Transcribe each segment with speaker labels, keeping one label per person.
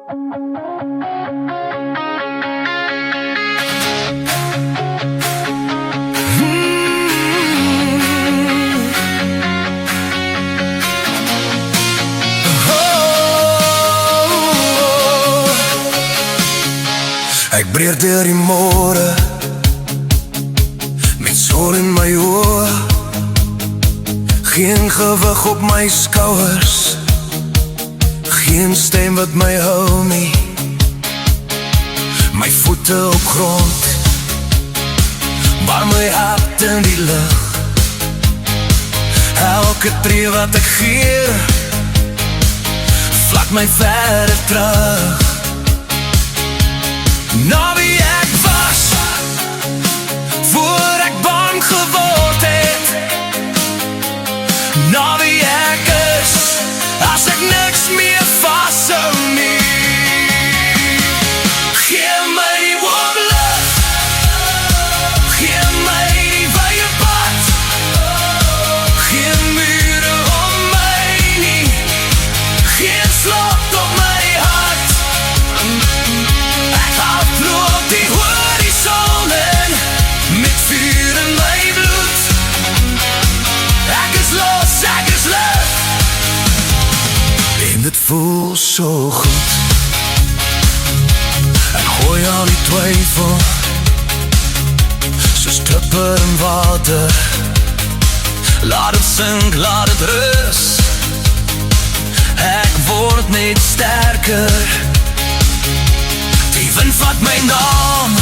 Speaker 1: Ek breer deur die môre met sol in my oë, geen gewig op my skouers, geen stem wat my hou nie, my voete op grond, maar my hart in die lug. Elke tree wat ek gee, vlak my verder terug. Na wie ek was, voor ek bang geword het, na wie ek is, as ek niks meer vashou nie. Gee my die oorlog, gee my die wye pad, geen mure om my nie, geen slot op my hart. Die horizon in, met vuur in my bloed. Ek is los, ek is lief, en dit voel so goed. Ek gooi al die twyfel, soos klipper in water. Laat het sink, laat het rus, ek word net sterker. Die wind vat my naam,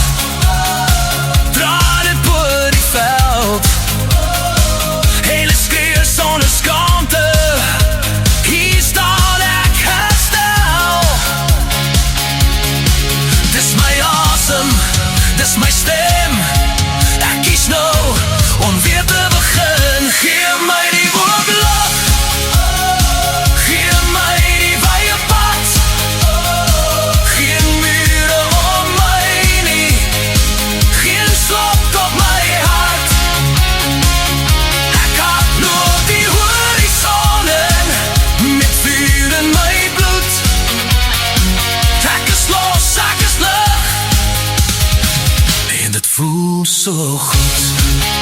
Speaker 1: dra dit oor die veld. Hele skree sonder skaamte, hier staan ek herstel. Dis my asem, dis my stem, ek kies nou om weer te begin. Gee my die oorlog, gee my die wye pad, geen mure om my nie, geen slot op my hart. Ek hardloop die horizon in, met vuur in my bloed. Ek is los, ek is lig, en dit voel so goed.